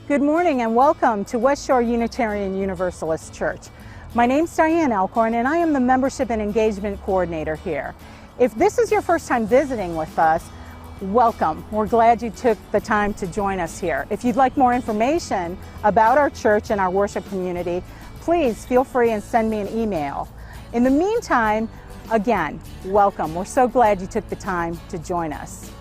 Good morning and welcome to West Shore Unitarian Universalist Church. My name's Diane Alcorn and I am the Membership and Engagement Coordinator here. If this is your first time visiting with us, welcome. We're glad you took the time to join us here. If you'd like more information about our church and our worship community, please feel free and send me an email. In the meantime, again, welcome. We're so glad you took the time to join us.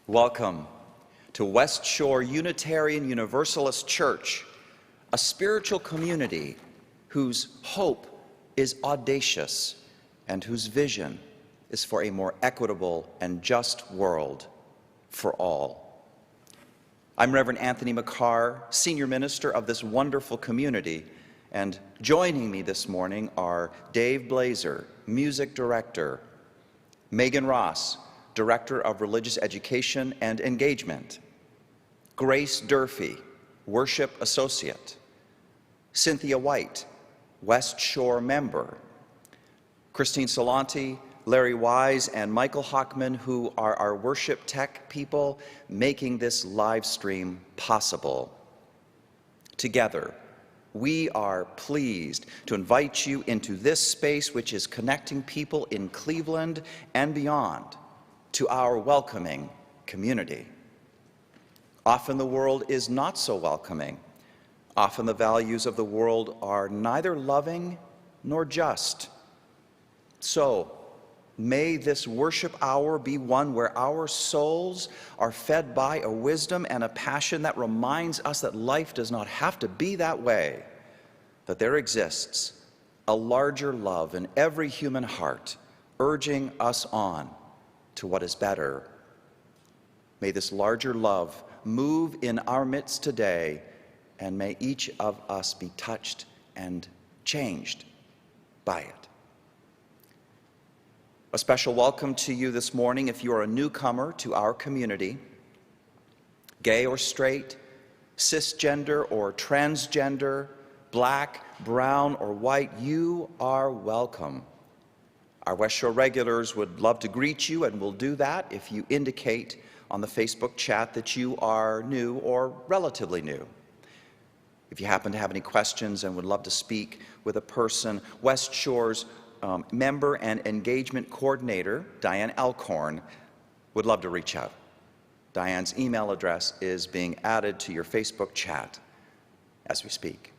Welcome to West Shore Unitarian Universalist Church, a spiritual community whose hope is audacious and whose vision is for a more equitable and just world for all. I'm Reverend Anthony McCarr, Senior Minister of this wonderful community, and joining me this morning are Dave Blazer, Music Director, Megan Ross, Director of Religious Education and Engagement, Grace Durfee, Worship Associate, Cynthia White, West Shore Member, Christine Salanti, Larry Wise, and Michael Hockman, who are our worship tech people making this live stream possible. Together, we are pleased to invite you into this space which is connecting people in Cleveland and beyond to our welcoming community. Often the world is not so welcoming. Often the values of the world are neither loving nor just. So, may this worship hour be one where our souls are fed by a wisdom and a passion that reminds us that life does not have to be that way, that there exists a larger love in every human heart, urging us on to what is better. May this larger love move in our midst today, and may each of us be touched and changed by it. A special welcome to you this morning if you are a newcomer to our community, gay or straight, cisgender or transgender, black, brown, or white, you are welcome. Our West Shore regulars would love to greet you, and will do that if you indicate on the Facebook chat that you are new or relatively new. If you happen to have any questions and would love to speak with a person, West Shore's Member and Engagement Coordinator, Diane Alcorn, would love to reach out. Diane's email address is being added to your Facebook chat as we speak.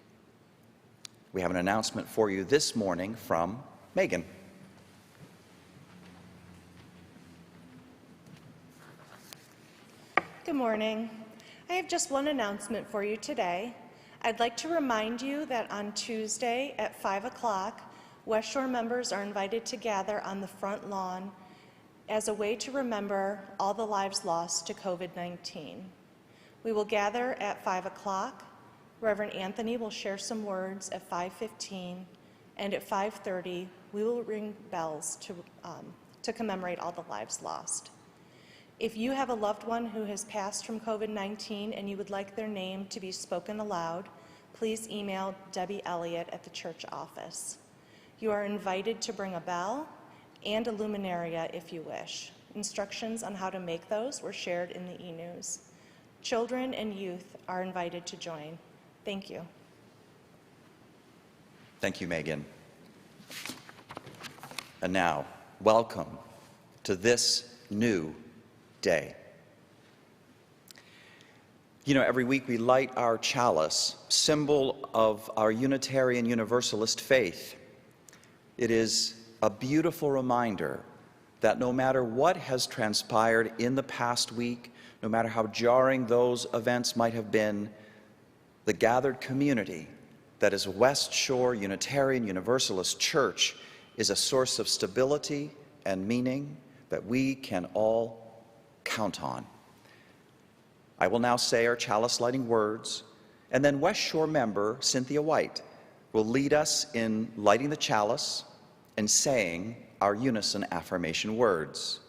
We have an announcement for you this morning from Megan. Good morning. I have just one announcement for you today. I'd like to remind you that on Tuesday at 5 o'clock, West Shore members are invited to gather on the front lawn as a way to remember all the lives lost to COVID-19. We will gather at 5 o'clock. Reverend Anthony will share some words at 5:15, and at 5:30, we will ring bells to commemorate all the lives lost. If you have a loved one who has passed from COVID-19 and you would like their name to be spoken aloud, please email Debbie Elliott at the church office. You are invited to bring a bell and a luminaria if you wish. Instructions on how to make those were shared in the e-news. Children and youth are invited to join. Thank you. Thank you, Megan. And now, welcome to this new day. You know, every week we light our chalice, symbol of our Unitarian Universalist faith. It is a beautiful reminder that no matter what has transpired in the past week, no matter how jarring those events might have been, the gathered community that is West Shore Unitarian Universalist Church is a source of stability and meaning that we can all count on. I will now say our chalice lighting words, and then West Shore member Cynthia White will lead us in lighting the chalice and saying our unison affirmation words.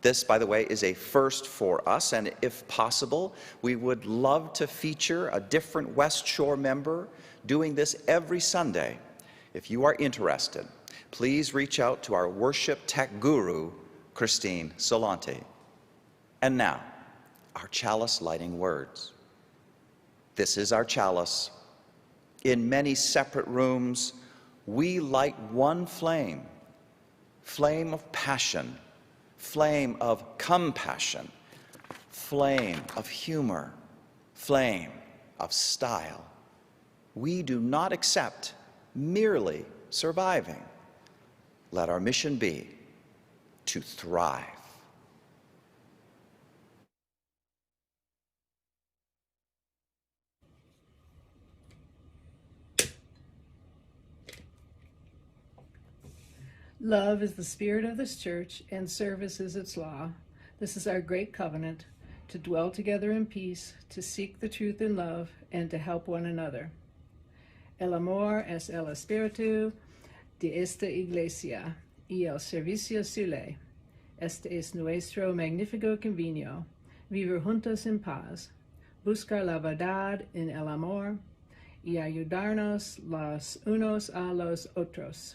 This, by the way, is a first for us, and if possible, we would love to feature a different West Shore member doing this every Sunday. If you are interested, please reach out to our worship tech guru, Christine Solante. And now, our chalice lighting words. This is our chalice. In many separate rooms, we light one flame, flame of passion, flame of compassion, flame of humor, flame of style. We do not accept merely surviving. Let our mission be to thrive. Love is the spirit of this church, and service is its law. This is our great covenant, to dwell together in peace, to seek the truth in love, and to help one another. El amor es el espíritu de esta iglesia, y el servicio suele. Este es nuestro magnífico convenio, vivir juntos en paz, buscar la verdad en el amor, y ayudarnos los unos a los otros.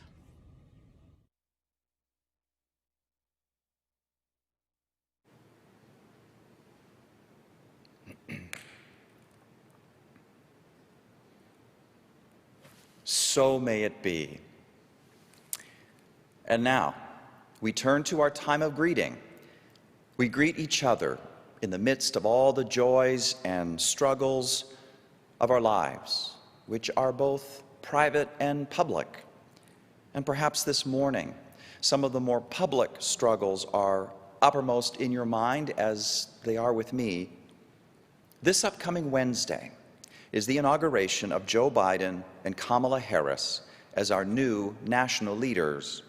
So may it be. And now, we turn to our time of greeting. We greet each other in the midst of all the joys and struggles of our lives, which are both private and public. And perhaps this morning, some of the more public struggles are uppermost in your mind, as they are with me. This upcoming Wednesday is the inauguration of Joe Biden and Kamala Harris as our new national leaders.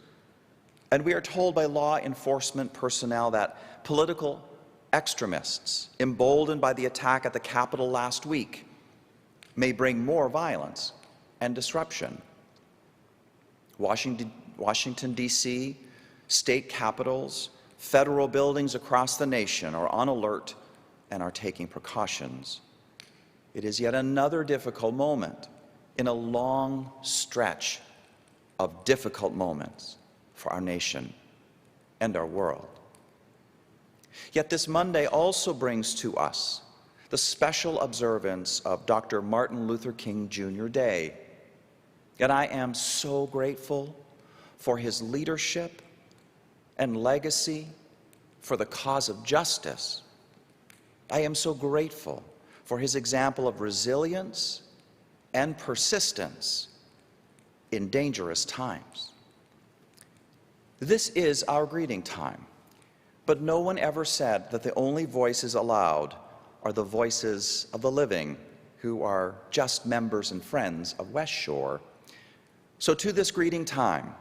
And we are told by law enforcement personnel that political extremists, emboldened by the attack at the Capitol last week, may bring more violence and disruption. Washington, D.C., state capitals, federal buildings across the nation are on alert and are taking precautions. It is yet another difficult moment in a long stretch of difficult moments for our nation and our world. Yet this Monday also brings to us the special observance of Dr. Martin Luther King Jr. Day. And I am so grateful for his leadership and legacy for the cause of justice. I am so grateful for his example of resilience and persistence in dangerous times. This is our greeting time, but no one ever said that the only voices allowed are the voices of the living, who are just members and friends of West Shore. So to this greeting time,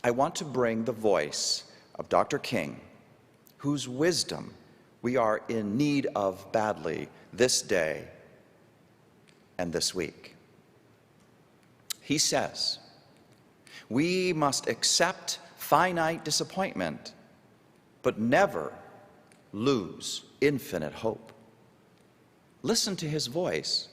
I want to bring the voice of Dr. King, whose wisdom we are in need of badly this day and this week. He says, we must accept finite disappointment, but never lose infinite hope. Listen to his voice.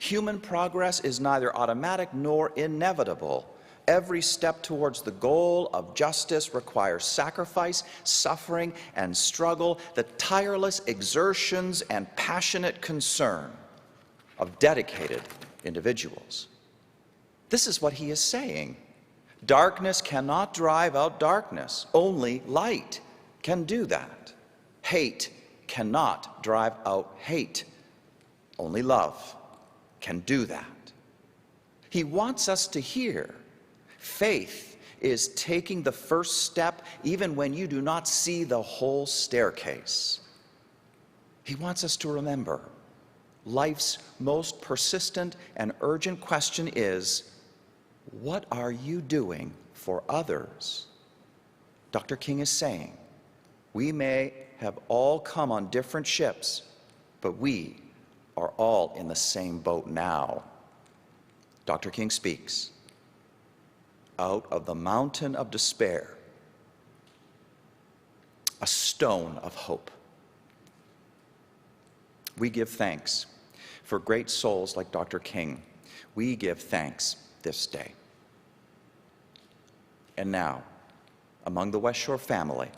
Human progress is neither automatic nor inevitable. Every step towards the goal of justice requires sacrifice, suffering, and struggle, the tireless exertions and passionate concern of dedicated individuals. This is what he is saying. Darkness cannot drive out darkness. Only light can do that. Hate cannot drive out hate. Only love can do that. He wants us to hear. Faith is taking the first step even when you do not see the whole staircase. He wants us to remember life's most persistent and urgent question is, what are you doing for others? Dr. King is saying, we may have all come on different ships, but we are all in the same boat now. Dr. King speaks, out of the mountain of despair, a stone of hope. We give thanks for great souls like Dr. King. We give thanks this day. And now, among the West Shore family,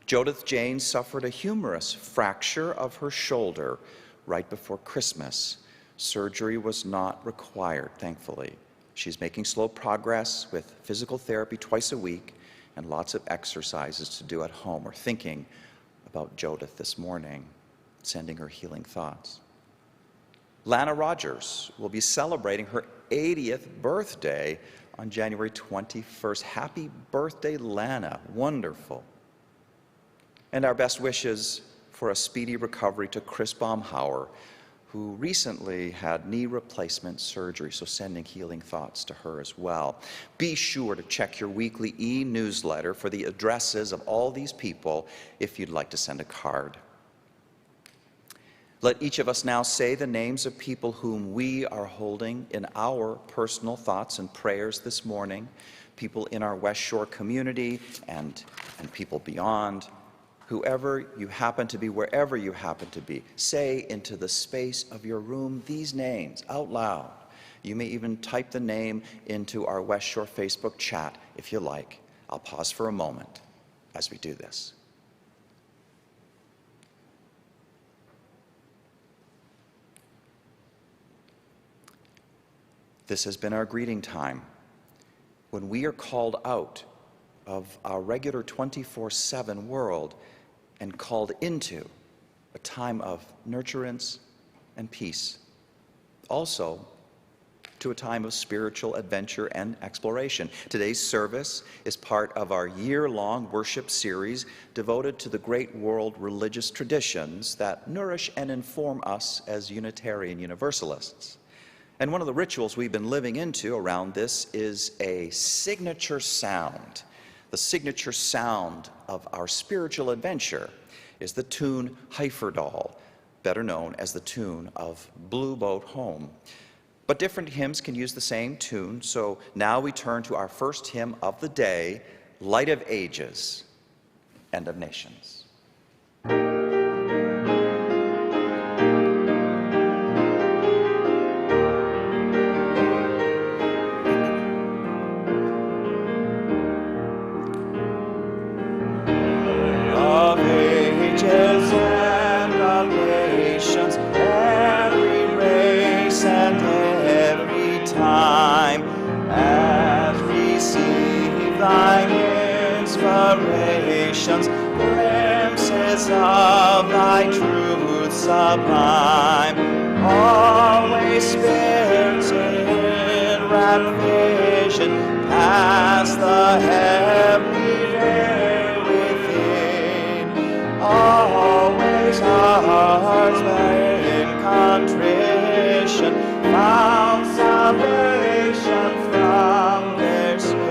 Jodith Jane suffered a humerus fracture of her shoulder right before Christmas. Surgery was not required, thankfully. She's making slow progress with physical therapy twice a week and lots of exercises to do at home. We're thinking about Jodith this morning, sending her healing thoughts. Lana Rogers will be celebrating her 80th birthday on January 21st. Happy birthday, Lana. Wonderful. And our best wishes for a speedy recovery to Chris Baumhauer, who recently had knee replacement surgery, so sending healing thoughts to her as well. Be sure to check your weekly e-newsletter for the addresses of all these people if you'd like to send a card. Let each of us now say the names of people whom we are holding in our personal thoughts and prayers this morning, people in our West Shore community and people beyond. Whoever you happen to be, wherever you happen to be, say into the space of your room these names out loud. You may even type the name into our West Shore Facebook chat if you like. I'll pause for a moment as we do this. This has been our greeting time when we are called out of our regular 24/7 world and called into a time of nurturance and peace. Also, to a time of spiritual adventure and exploration. Today's service is part of our year-long worship series devoted to the great world religious traditions that nourish and inform us as Unitarian Universalists. And one of the rituals we've been living into around this is a signature sound. The signature sound of our spiritual adventure is the tune Heiferdal, better known as the tune of Blue Boat Home. But different hymns can use the same tune, so now we turn to our first hymn of the day, Light of Ages, End of Nations. Glimpses of thy truth sublime, always spirits in rapt vision, past the heavenly veil within, always hearts in contrition, found salvation from their sin.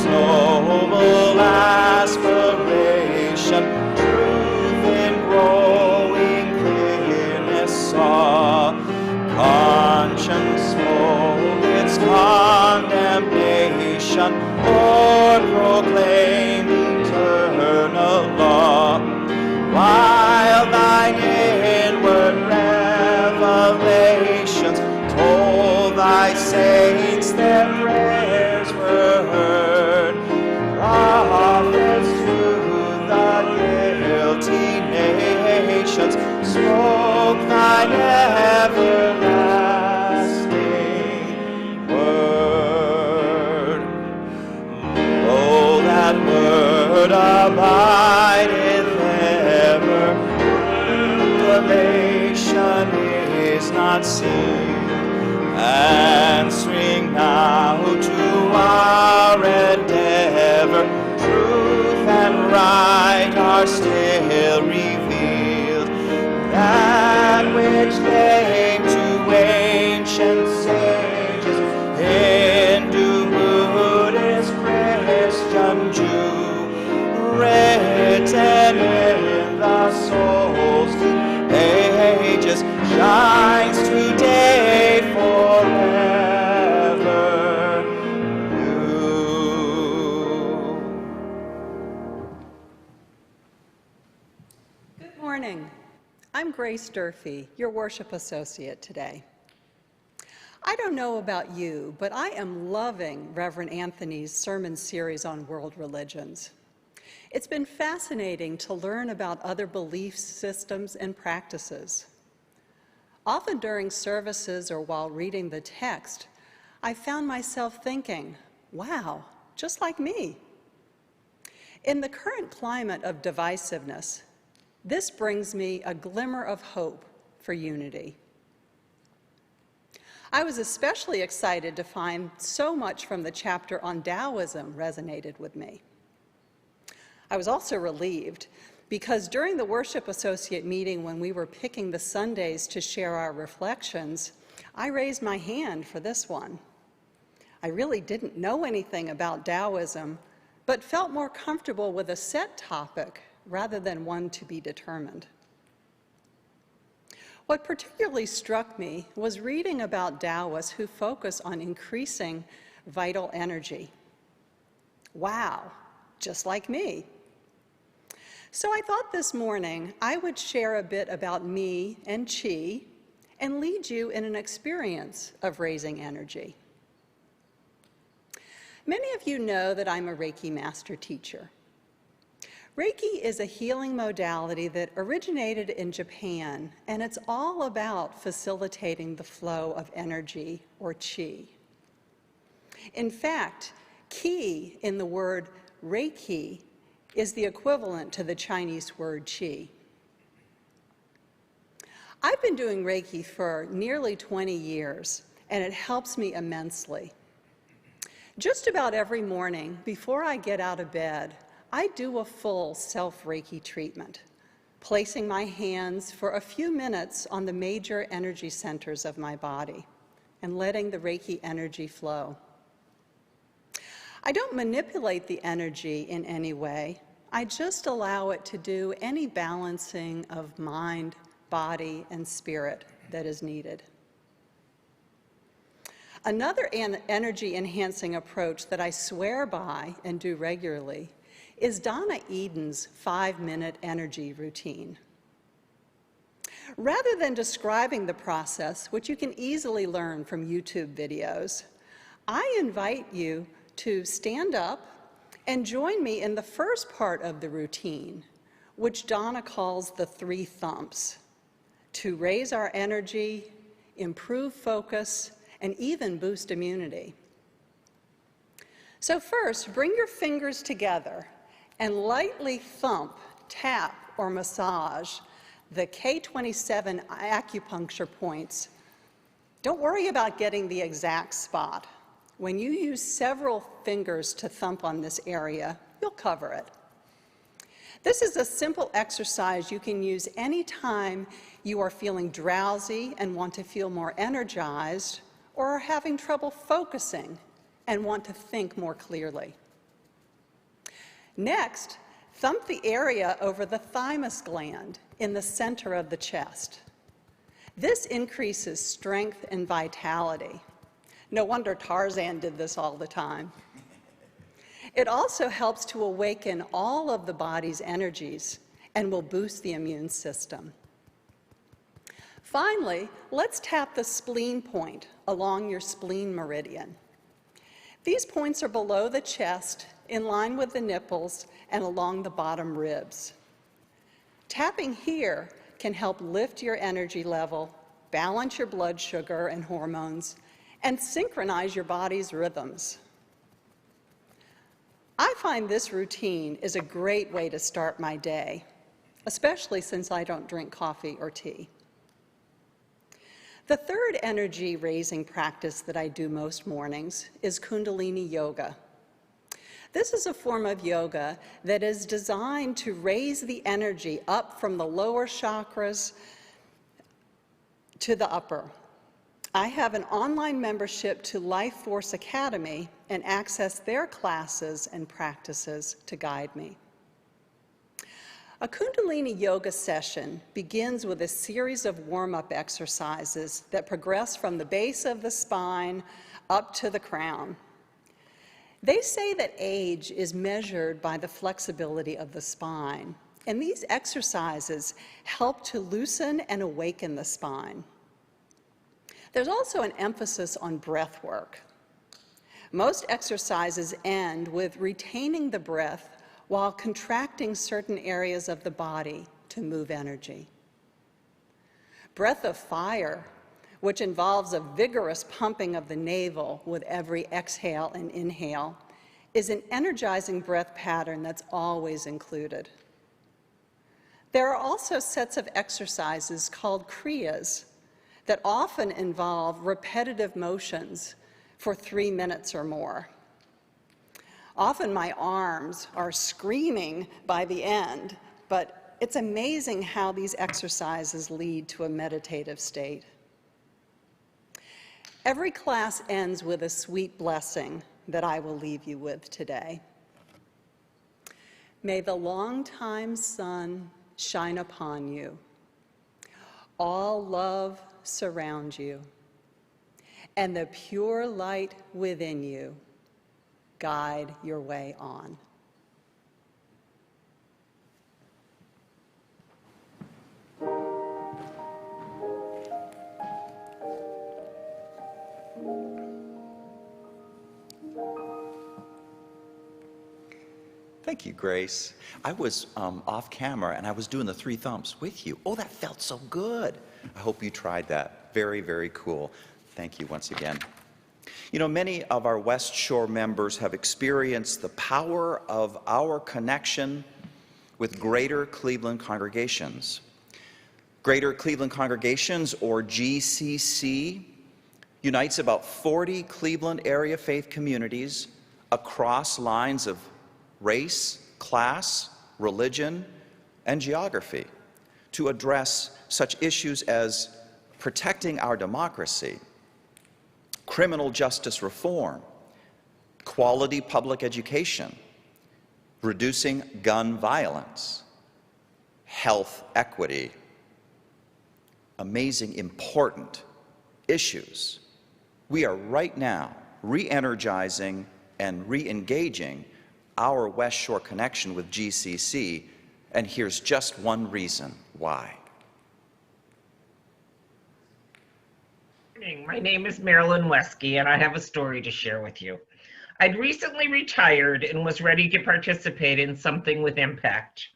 Noble aspiration, truth in growing clearness saw, conscience spoke its condemnation, or proclaimed eternal law, while thine inward revelations told thy saints their prayers were heard. Prophets to the guilty nations spoke thine everlasting word. Oh, that word word abideth ever. Revelation is not seen, answering now to our endeavor. Truth and right are still revealed. That which came to ancient sages, Hindu, Buddhist, Christian, Jew, written in the souls ages, shines today forever new. Good morning. I'm Grace Durfee, your worship associate today. I don't know about you, but I am loving Reverend Anthony's sermon series on world religions. It's been fascinating to learn about other belief systems and practices. Often during services or while reading the text, I found myself thinking, wow, just like me. In the current climate of divisiveness, this brings me a glimmer of hope for unity. I was especially excited to find so much from the chapter on Taoism resonated with me. I was also relieved because during the worship associate meeting when we were picking the Sundays to share our reflections, I raised my hand for this one. I really didn't know anything about Taoism, but felt more comfortable with a set topic rather than one to be determined. What particularly struck me was reading about Taoists who focus on increasing vital energy. Wow, just like me. So I thought this morning I would share a bit about me and Qi and lead you in an experience of raising energy. Many of you know that I'm a Reiki master teacher. Reiki is a healing modality that originated in Japan, and it's all about facilitating the flow of energy, or Qi. In fact, Qi in the word Reiki is the equivalent to the Chinese word Qi. I've been doing Reiki for nearly 20 years, and it helps me immensely. Just about every morning, before I get out of bed, I do a full self-Reiki treatment, placing my hands for a few minutes on the major energy centers of my body and letting the Reiki energy flow. I don't manipulate the energy in any way. I just allow it to do any balancing of mind, body, and spirit that is needed. Another energy-enhancing approach that I swear by and do regularly is Donna Eden's 5-minute energy routine. Rather than describing the process, which you can easily learn from YouTube videos, I invite you to stand up and join me in the first part of the routine, which Donna calls the 3 thumps, to raise our energy, improve focus, and even boost immunity. So first, bring your fingers together and lightly thump, tap, or massage the K27 acupuncture points. Don't worry about getting the exact spot. When you use several fingers to thump on this area, you'll cover it. This is a simple exercise you can use anytime you are feeling drowsy and want to feel more energized, or are having trouble focusing and want to think more clearly. Next, thump the area over the thymus gland in the center of the chest. This increases strength and vitality. No wonder Tarzan did this all the time. It also helps to awaken all of the body's energies and will boost the immune system. Finally, let's tap the spleen point along your spleen meridian. These points are below the chest, in line with the nipples, and along the bottom ribs. Tapping here can help lift your energy level, balance your blood sugar and hormones, and synchronize your body's rhythms. I find this routine is a great way to start my day, especially since I don't drink coffee or tea. The third energy-raising practice that I do most mornings is Kundalini Yoga. This is a form of yoga that is designed to raise the energy up from the lower chakras to the upper. I have an online membership to Life Force Academy and access their classes and practices to guide me. A Kundalini yoga session begins with a series of warm-up exercises that progress from the base of the spine up to the crown. They say that age is measured by the flexibility of the spine, and these exercises help to loosen and awaken the spine. There's also an emphasis on breath work. Most exercises end with retaining the breath while contracting certain areas of the body to move energy. Breath of fire, which involves a vigorous pumping of the navel with every exhale and inhale, is an energizing breath pattern that's always included. There are also sets of exercises called kriyas that often involve repetitive motions for 3 minutes or more. Often my arms are screaming by the end, but it's amazing how these exercises lead to a meditative state. Every class ends with a sweet blessing that I will leave you with today. May the long-time sun shine upon you. All love surround you, and the pure light within you guide your way on. Thank you, Grace. I was off camera and I was doing the 3 thumbs with you. Oh, that felt so good. I hope you tried that. Very, very cool. Thank you once again. You know, many of our West Shore members have experienced the power of our connection with Greater Cleveland congregations. Greater Cleveland Congregations, or GCC, unites about 40 Cleveland area faith communities across lines of race, class, religion, and geography to address such issues as protecting our democracy, criminal justice reform, quality public education, reducing gun violence, health equity. Amazing, important issues. We are right now re-energizing and re-engaging our West Shore connection with GCC, and here's just one reason why. My name is Marilyn Wesky, and I have a story to share with you. I'd recently retired and was ready to participate in something with impact.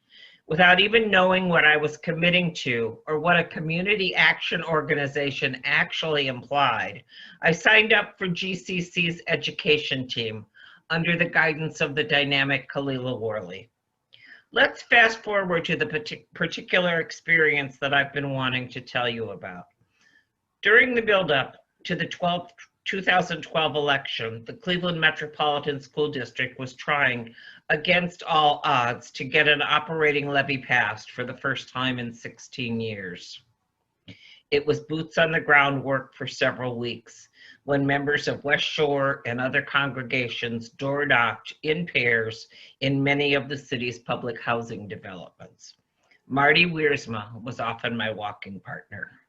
Without even knowing what I was committing to or what a community action organization actually implied, I signed up for GCC's education team under the guidance of the dynamic Kalila Worley. Let's fast forward to the particular experience that I've been wanting to tell you about. During the buildup to the 2012 election, the Cleveland Metropolitan School District was trying, against all odds, to get an operating levy passed for the first time in 16 years. It was boots on the ground work for several weeks when members of West Shore and other congregations door-knocked in pairs in many of the city's public housing developments. Marty Wiersma was often my walking partner.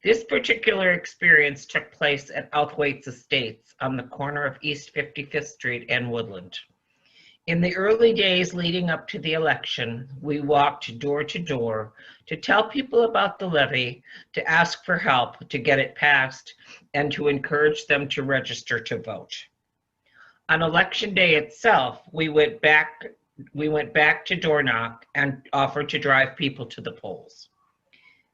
This particular experience took place at Outhwaite's Estates on the corner of East 55th Street and Woodland. In the early days leading up to the election, we walked door to door to tell people about the levy, to ask for help to get it passed, and to encourage them to register to vote. On election day itself, we went back to door knock and offered to drive people to the polls.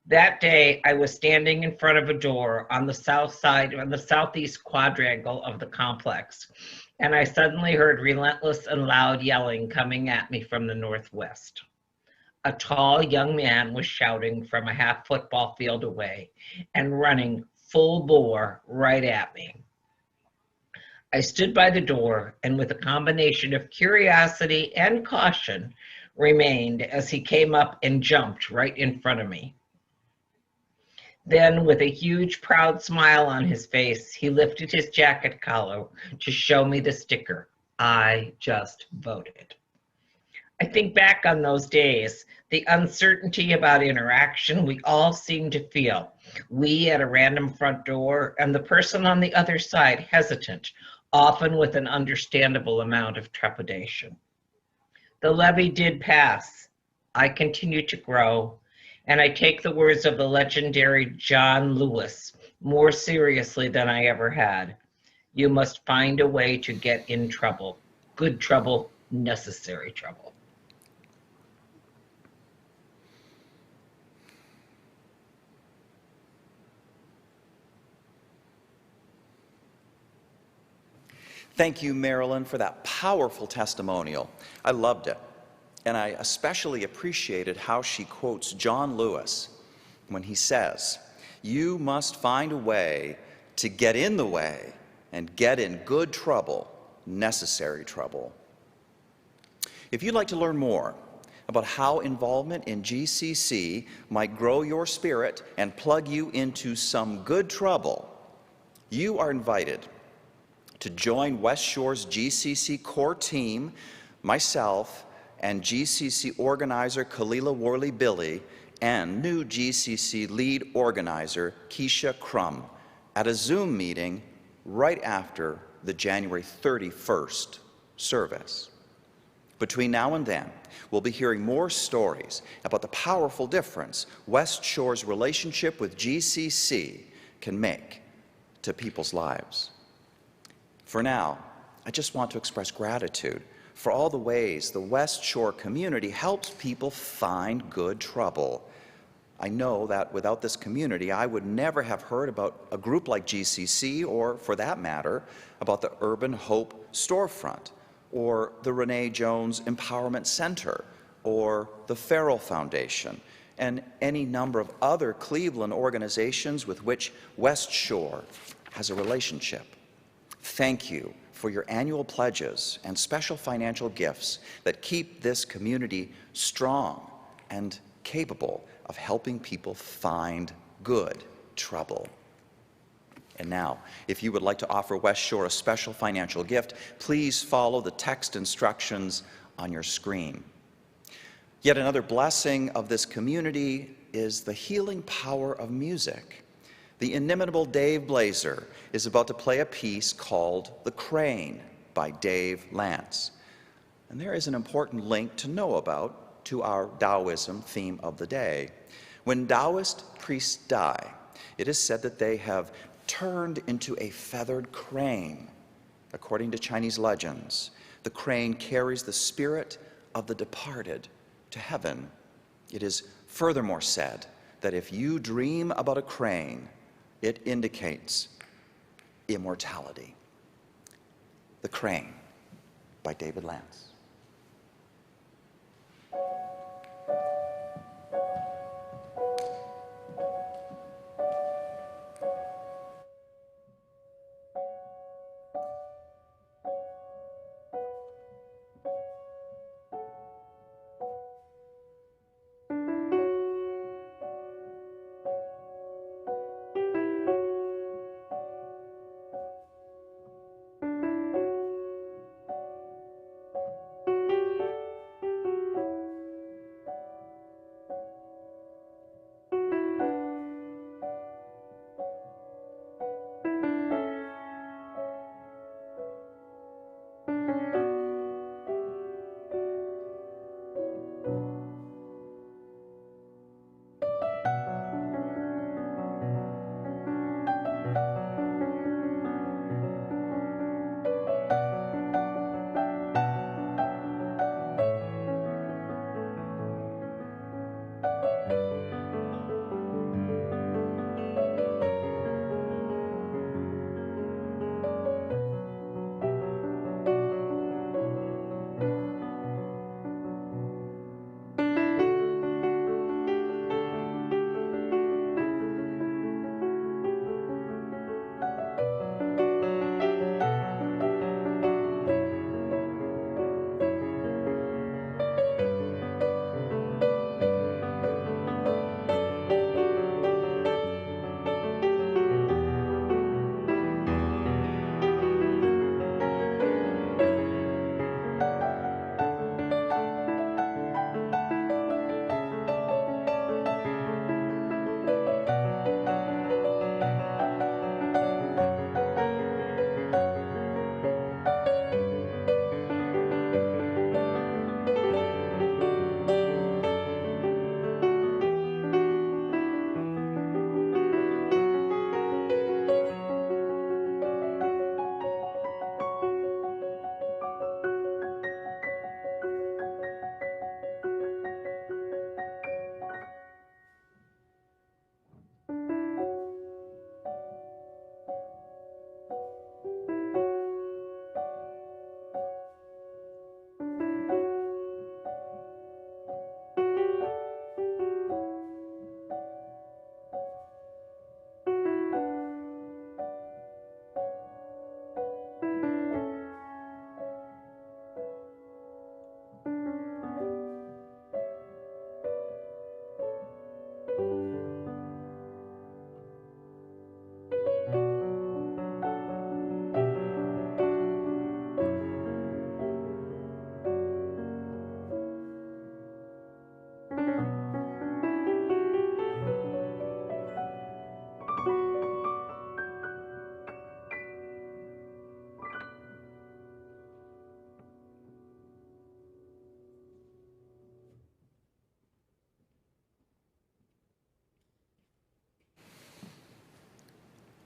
That day, I was standing in front of a door on the south side, on the southeast quadrangle of the complex, and I suddenly heard relentless and loud yelling coming at me from the northwest. A tall young man was shouting from a half football field away and running full bore right at me. I stood by the door and, with a combination of curiosity and caution, remained as he came up and jumped right in front of me. Then, with a huge, proud smile on his face, he lifted his jacket collar to show me the sticker, "I just voted." I think back on those days, the uncertainty about interaction we all seem to feel. We at a random front door and the person on the other side hesitant, often with an understandable amount of trepidation. The levy did pass. I continue to grow, and I take the words of the legendary John Lewis more seriously than I ever had. You must find a way to get in trouble. Good trouble, necessary trouble. Thank you, Marilyn, for that powerful testimonial. I loved it. And I especially appreciated how she quotes John Lewis when he says, "You must find a way to get in the way and get in good trouble, necessary trouble." If you'd like to learn more about how involvement in GCC might grow your spirit and plug you into some good trouble, you are invited to join West Shore's GCC core team, myself, and GCC organizer Kalila Worley-Billy, and new GCC lead organizer Keisha Crum at a Zoom meeting right after the January 31st service. Between now and then, we'll be hearing more stories about the powerful difference West Shore's relationship with GCC can make to people's lives. For now, I just want to express gratitude for all the ways the West Shore community helps people find good trouble. I know that without this community, I would never have heard about a group like GCC, or for that matter, about the Urban Hope Storefront, or the Renee Jones Empowerment Center, or the Farrell Foundation, and any number of other Cleveland organizations with which West Shore has a relationship. Thank you for your annual pledges and special financial gifts that keep this community strong and capable of helping people find good trouble. And now, if you would like to offer West Shore a special financial gift, please follow the text instructions on your screen. Yet another blessing of this community is the healing power of music. The inimitable Dave Blazer is about to play a piece called The Crane by Dave Lance. And there is an important link to know about to our Taoism theme of the day. When Taoist priests die, it is said that they have turned into a feathered crane. According to Chinese legends, the crane carries the spirit of the departed to heaven. It is furthermore said that if you dream about a crane, it indicates immortality. The Crane by David Lance.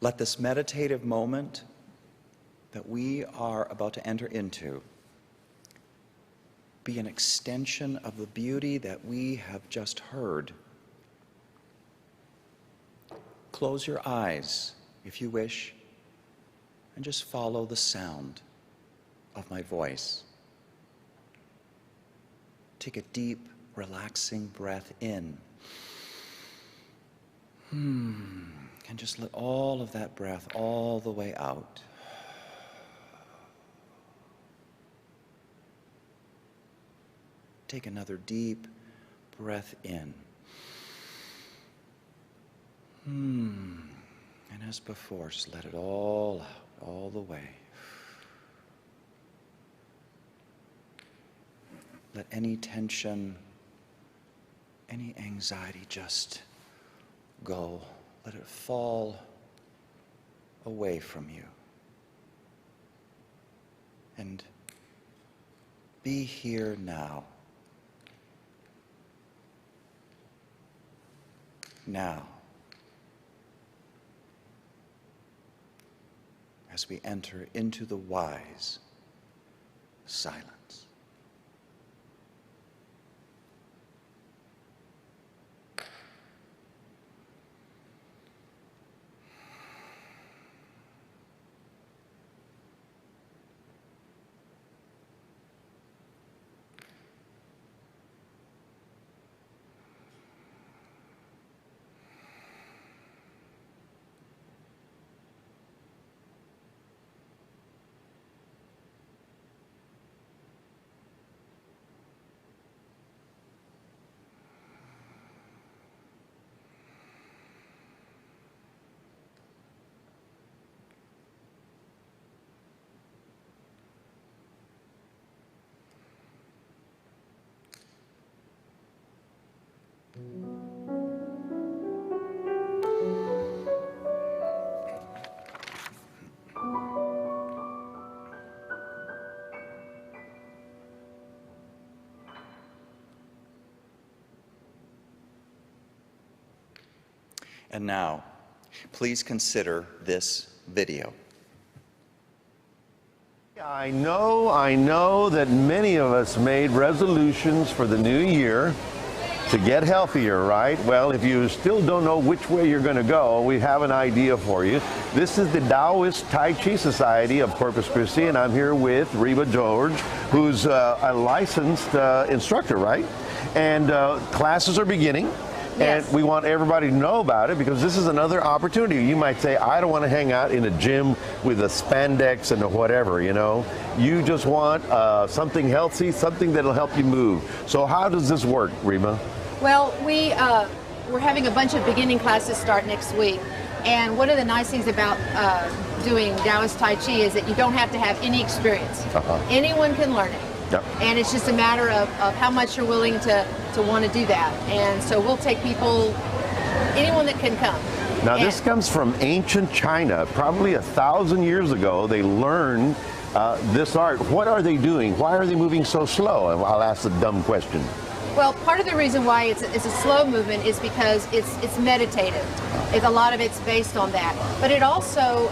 Let this meditative moment that we are about to enter into be an extension of the beauty that we have just heard. Close your eyes if you wish, and just follow the sound of my voice. Take a deep, relaxing breath in. And just let all of that breath all the way out. Take another deep breath in. And as before, just let it all out, all the way. Let any tension, any anxiety just go. Let it fall away from you. And be here now. Now, as we enter into the wise silence. And now, please consider this video. I know that many of us made resolutions for the new year to get healthier, right? Well, if you still don't know which way you're going to go, we have an idea for you. This is the Taoist Tai Chi Society of Corpus Christi, and I'm here with Reba George, who's a licensed instructor, right? And classes are beginning. Yes. And we want everybody to know about it because this is another opportunity. You might say, I don't want to hang out in a gym with a spandex and a whatever, you know. You just want something healthy, something that'll help you move. So how does this work, Reba? Well, we're having a bunch of beginning classes start next week. And one of the nice things about doing Taoist Tai Chi is that you don't have to have any experience. Anyone can learn it. Yep. And it's just a matter of how much you're willing to want to do that. And so we'll take people, anyone that can come. Now this comes from ancient China. Probably 1,000 years ago, they learned this art. What are they doing? Why are they moving so slow? And I'll ask a dumb question. Well, part of the reason why it's a slow movement is because it's meditative. A lot of it's based on that. But it also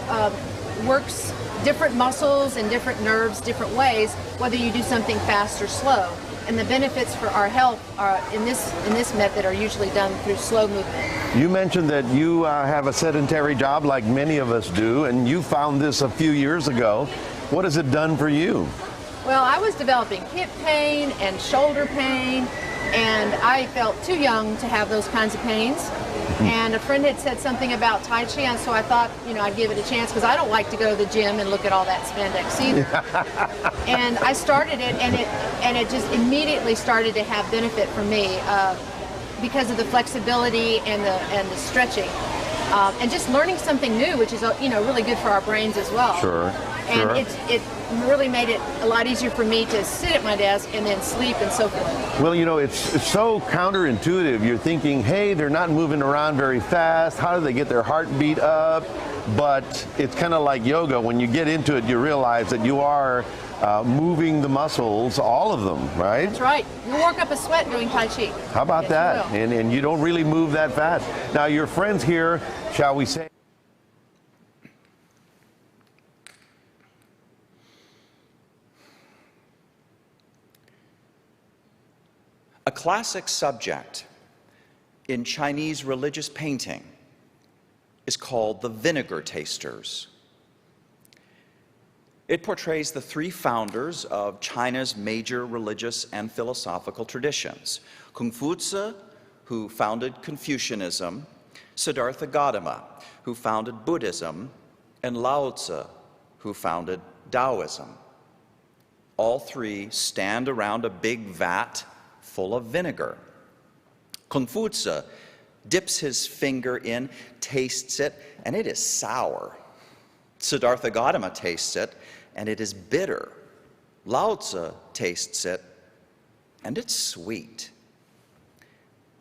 works different muscles and different nerves different ways, whether you do something fast or slow. And the benefits for our health are in this method are usually done through slow movement. You mentioned that you have a sedentary job like many of us do, and you found this a few years ago. What has it done for you? Well, I was developing hip pain and shoulder pain, and I felt too young to have those kinds of pains. And a friend had said something about Tai Chi, and so I thought, I'd give it a chance because I don't like to go to the gym and look at all that spandex either. And I started it, and it just immediately started to have benefit for me because of the flexibility and the stretching, and just learning something new, which is really good for our brains as well. Sure. And it really made it a lot easier for me to sit at my desk and then sleep and so forth. Well, it's so counterintuitive. You're thinking, hey, they're not moving around very fast. How do they get their heartbeat up? But it's kind of like yoga. When you get into it, you realize that you are moving the muscles, all of them, right? That's right. You work up a sweat doing Tai Chi. How about that? And you don't really move that fast. Now, your friends here, shall we say, A classic subject in Chinese religious painting is called the Vinegar Tasters. It portrays the three founders of China's major religious and philosophical traditions: Confucius, who founded Confucianism; Siddhartha Gautama, who founded Buddhism; and Lao Tzu, who founded Taoism. All three stand around a big vat full of vinegar. Confucius dips his finger in, tastes it, and it is sour. Siddhartha Gautama tastes it, and it is bitter. Lao Tzu tastes it, and it's sweet.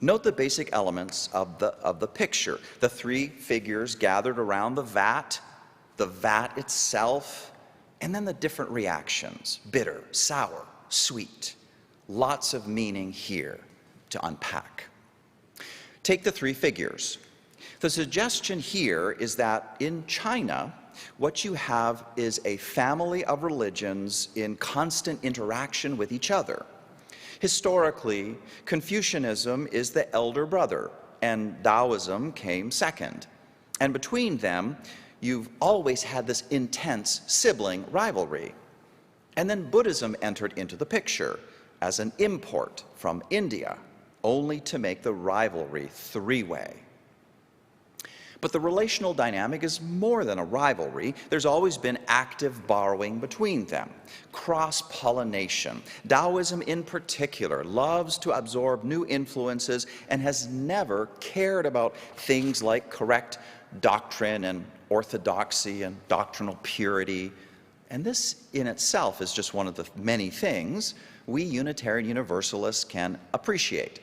Note the basic elements of the picture. The three figures gathered around the vat itself, and then the different reactions: bitter, sour, sweet. Lots of meaning here to unpack. Take the three figures. The suggestion here is that in China, what you have is a family of religions in constant interaction with each other. Historically, Confucianism is the elder brother, and Taoism came second. And between them, you've always had this intense sibling rivalry. And then Buddhism entered into the picture as an import from India, only to make the rivalry three-way. But the relational dynamic is more than a rivalry. There's always been active borrowing between them, cross-pollination. Taoism in particular loves to absorb new influences and has never cared about things like correct doctrine and orthodoxy and doctrinal purity. And this in itself is just one of the many things we Unitarian Universalists can appreciate.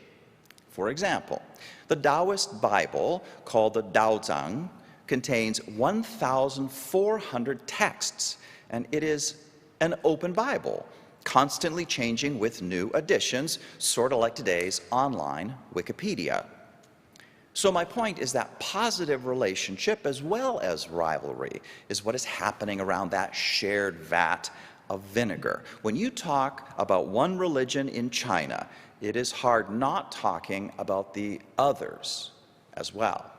For example, the Taoist Bible, called the Taozang, contains 1,400 texts, and it is an open Bible, constantly changing with new additions, sort of like today's online Wikipedia. So my point is that positive relationship as well as rivalry is what is happening around that shared vat of vinegar. When you talk about one religion in China, it is hard not talking about the others as well.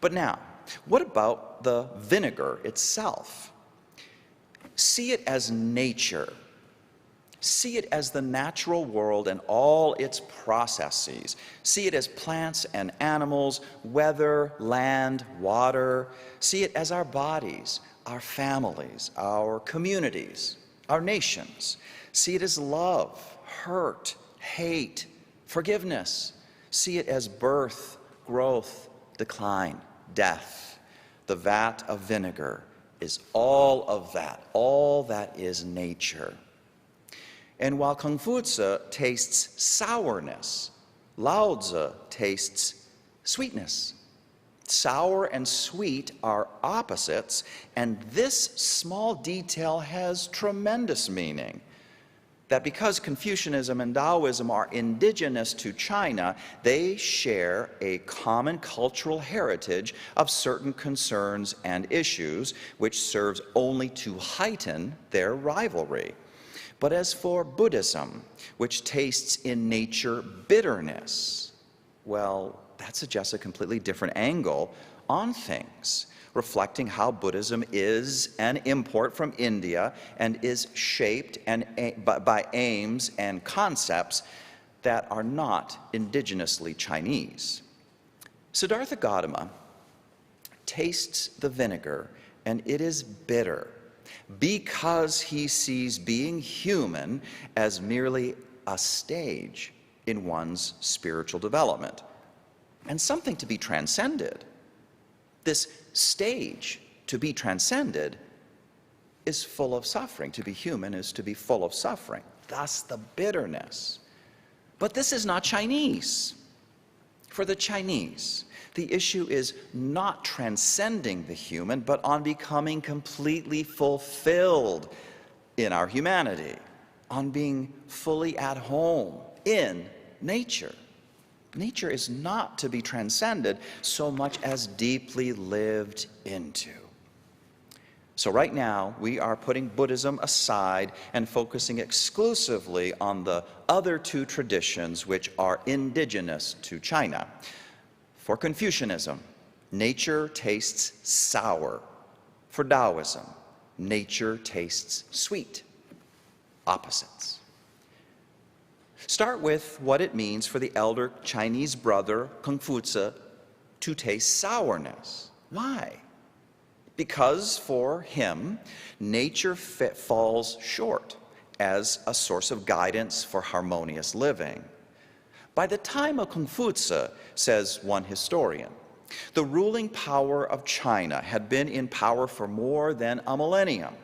But now, what about the vinegar itself? See it as nature. See it as the natural world and all its processes. See it as plants and animals, weather, land, water. See it as our bodies, our families, our communities, our nations. See it as love, hurt, hate, forgiveness. See it as birth, growth, decline, death. The vat of vinegar is all of that. All that is nature. And while Confucius tastes sourness, Lao Tzu tastes sweetness. Sour and sweet are opposites, and this small detail has tremendous meaning. That because Confucianism and Taoism are indigenous to China, they share a common cultural heritage of certain concerns and issues, which serves only to heighten their rivalry. But as for Buddhism, which tastes in nature bitterness, well, that suggests a completely different angle on things, reflecting how Buddhism is an import from India and is shaped by aims and concepts that are not indigenously Chinese. Siddhartha Gautama tastes the vinegar, and it is bitter because he sees being human as merely a stage in one's spiritual development and something to be transcended. This stage to be transcended is full of suffering. To be human is to be full of suffering. Thus the bitterness. But this is not Chinese. For the Chinese, the issue is not transcending the human, but on becoming completely fulfilled in our humanity, on being fully at home in nature. Nature is not to be transcended so much as deeply lived into. So right now, we are putting Buddhism aside and focusing exclusively on the other two traditions which are indigenous to China. For Confucianism, nature tastes sour. For Taoism, nature tastes sweet. Opposites. Start with what it means for the elder Chinese brother, Confucius, to taste sourness. Why? Because for him, nature falls short as a source of guidance for harmonious living. By the time of Confucius, says one historian, the ruling power of China had been in power for more than a millennium.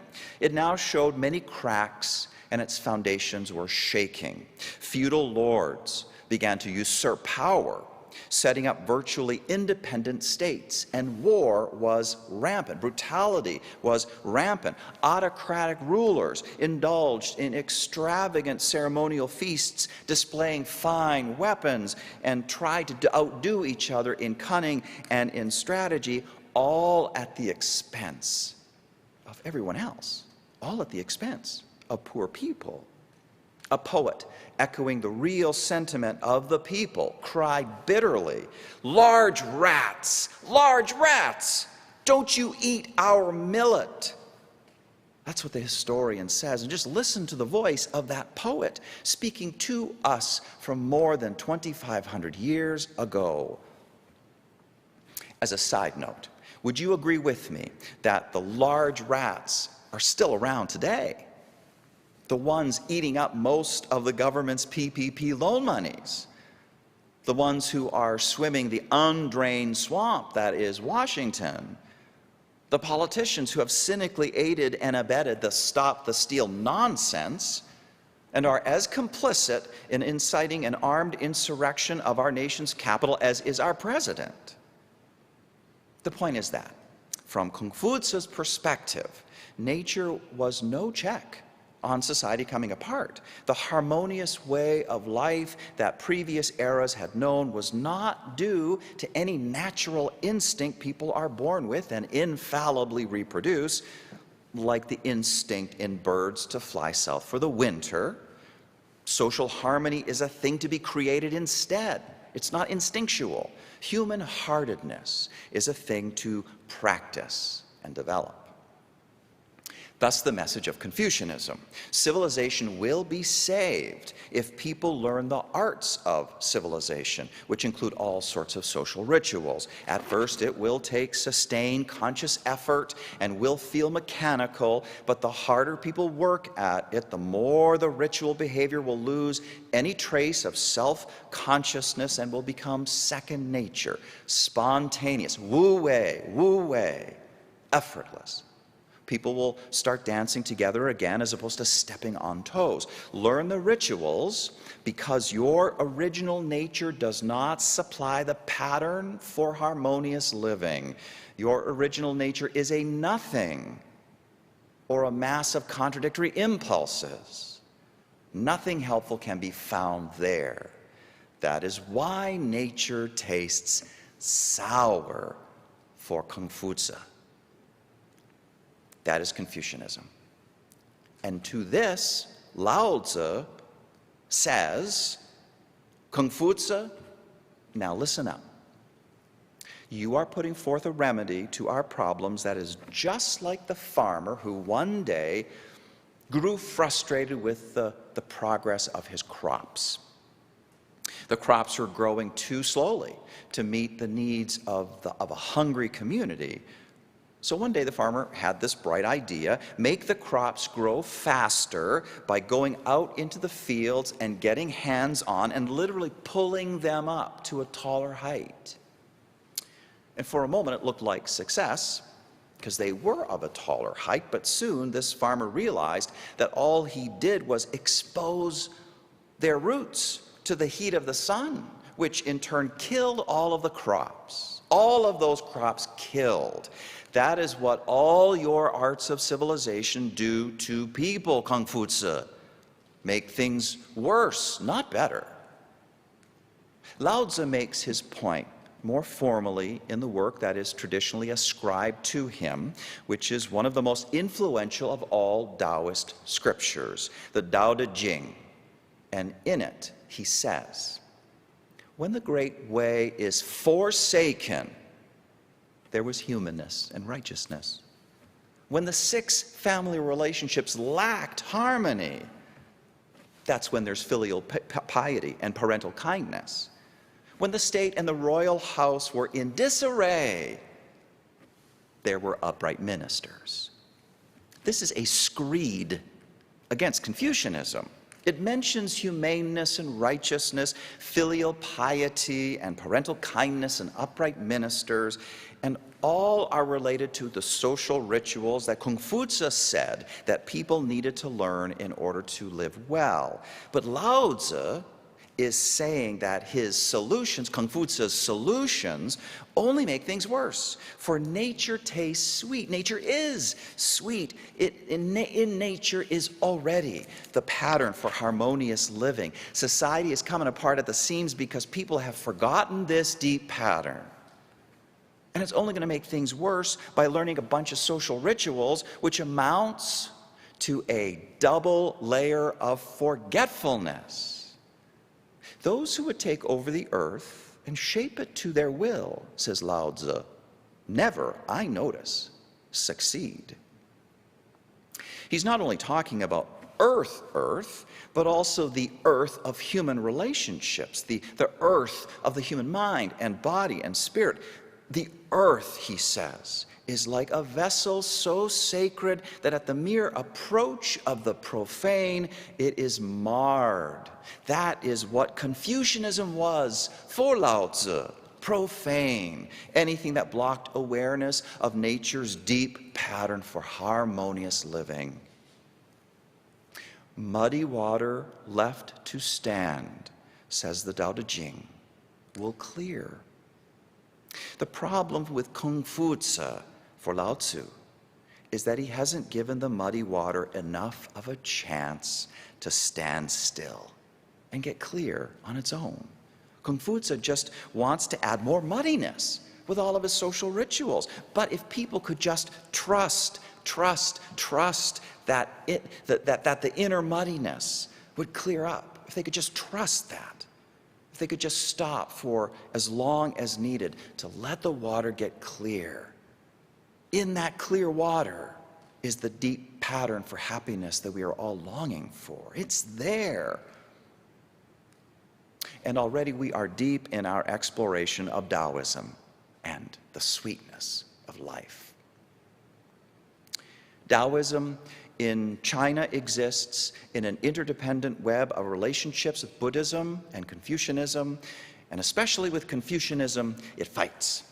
It now showed many cracks and its foundations were shaking. Feudal lords began to usurp power, setting up virtually independent states, and war was rampant. Brutality was rampant. Autocratic rulers indulged in extravagant ceremonial feasts, displaying fine weapons, and tried to outdo each other in cunning and in strategy, all at the expense of everyone else, all at the expense of poor people. A poet, echoing the real sentiment of the people, cried bitterly, large rats, don't you eat our millet." That's what the historian says. And just listen to the voice of that poet speaking to us from more than 2,500 years ago. As a side note, would you agree with me that the large rats are still around today? The ones eating up most of the government's PPP loan monies, the ones who are swimming the undrained swamp that is Washington, the politicians who have cynically aided and abetted the Stop the Steal nonsense and are as complicit in inciting an armed insurrection of our nation's capital as is our president. The point is that, from Confucius' perspective, nature was no check on society coming apart. The harmonious way of life that previous eras had known was not due to any natural instinct people are born with and infallibly reproduce, like the instinct in birds to fly south for the winter. Social harmony is a thing to be created instead. It's not instinctual. Human-heartedness is a thing to practice and develop. Thus the message of Confucianism. Civilization will be saved if people learn the arts of civilization, which include all sorts of social rituals. At first, it will take sustained conscious effort and will feel mechanical, but the harder people work at it, the more the ritual behavior will lose any trace of self-consciousness and will become second nature, spontaneous, wu-wei, effortless. People will start dancing together again as opposed to stepping on toes. Learn the rituals because your original nature does not supply the pattern for harmonious living. Your original nature is a nothing or a mass of contradictory impulses. Nothing helpful can be found there. That is why nature tastes sour for Confucius. That is Confucianism. And to this, Lao Tzu says, Confucius, now listen up. You are putting forth a remedy to our problems that is just like the farmer who one day grew frustrated with the progress of his crops. The crops were growing too slowly to meet the needs of a hungry community. So one day the farmer had this bright idea: make the crops grow faster by going out into the fields and getting hands-on and literally pulling them up to a taller height. And for a moment it looked like success because they were of a taller height, but soon this farmer realized that all he did was expose their roots to the heat of the sun, which in turn killed all of the crops. All of those crops killed. That is what all your arts of civilization do to people, Confucius. Make things worse, not better. Lao Tzu makes his point more formally in the work that is traditionally ascribed to him, which is one of the most influential of all Taoist scriptures, the Tao Te Ching. And in it, he says, when the great way is forsaken, there was humanness and righteousness. When the 6 family relationships lacked harmony, that's when there's filial piety and parental kindness. When the state and the royal house were in disarray, there were upright ministers. This is a screed against Confucianism. It mentions humaneness and righteousness, filial piety and parental kindness and upright ministers, and all are related to the social rituals that Confucius said that people needed to learn in order to live well. But Lao Tzu is saying that his solutions, Confucius' solutions, only make things worse. For nature tastes sweet. Nature is sweet. In nature is already the pattern for harmonious living. Society is coming apart at the seams because people have forgotten this deep pattern. And it's only going to make things worse by learning a bunch of social rituals, which amounts to a double layer of forgetfulness. Those who would take over the earth and shape it to their will, says Lao Tzu, never, I notice, succeed. He's not only talking about earth, but also the earth of human relationships, the earth of the human mind and body and spirit. The earth, he says, is like a vessel so sacred that at the mere approach of the profane, it is marred. That is what Confucianism was for Lao Tzu, profane. Anything that blocked awareness of nature's deep pattern for harmonious living. Muddy water left to stand, says the Tao Te Ching, will clear. The problem with Confucius for Lao Tzu is that he hasn't given the muddy water enough of a chance to stand still and get clear on its own. Confucius just wants to add more muddiness with all of his social rituals. But if people could just trust that the inner muddiness would clear up, if they could just trust that, if they could just stop for as long as needed to let the water get clear. In that clear water is the deep pattern for happiness that we are all longing for. It's there. And already we are deep in our exploration of Taoism and the sweetness of life. Taoism in China exists in an interdependent web of relationships with Buddhism and Confucianism, and especially with Confucianism, it fights.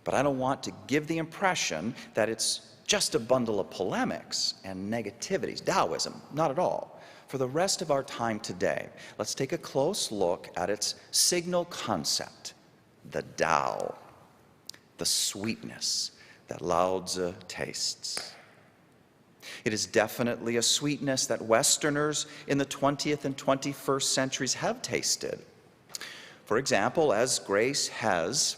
But I don't want to give the impression that it's just a bundle of polemics and negativities. Taoism, not at all. For the rest of our time today, let's take a close look at its signal concept, the Tao, the sweetness that Lao Tzu tastes. It is definitely a sweetness that Westerners in the 20th and 21st centuries have tasted. For example, as Grace has,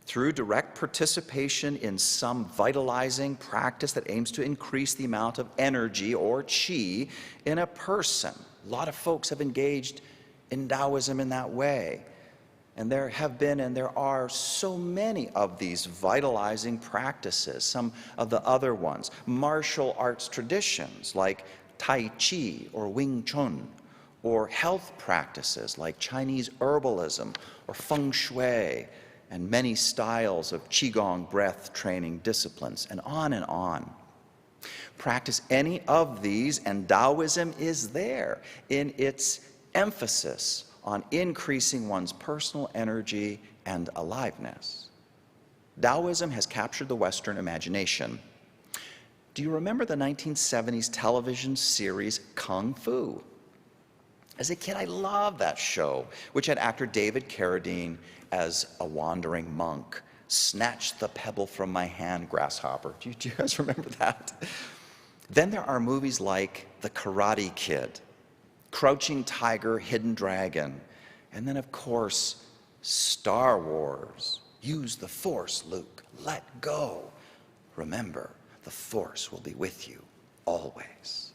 through direct participation in some vitalizing practice that aims to increase the amount of energy or qi in a person. A lot of folks have engaged in Taoism in that way. And there have been and there are so many of these vitalizing practices, some of the other ones. Martial arts traditions like Tai Chi or Wing Chun, or health practices like Chinese herbalism or Feng Shui, and many styles of Qigong breath training disciplines, and on and on. Practice any of these and Taoism is there in its emphasis on increasing one's personal energy and aliveness. Taoism has captured the Western imagination. Do you remember the 1970s television series Kung Fu? As a kid, I loved that show, which had actor David Carradine as a wandering monk. Snatch the pebble from my hand, grasshopper. Do you guys remember that? Then there are movies like The Karate Kid, Crouching Tiger, Hidden Dragon, and then, of course, Star Wars. Use the force, Luke. Let go. Remember, the force will be with you always.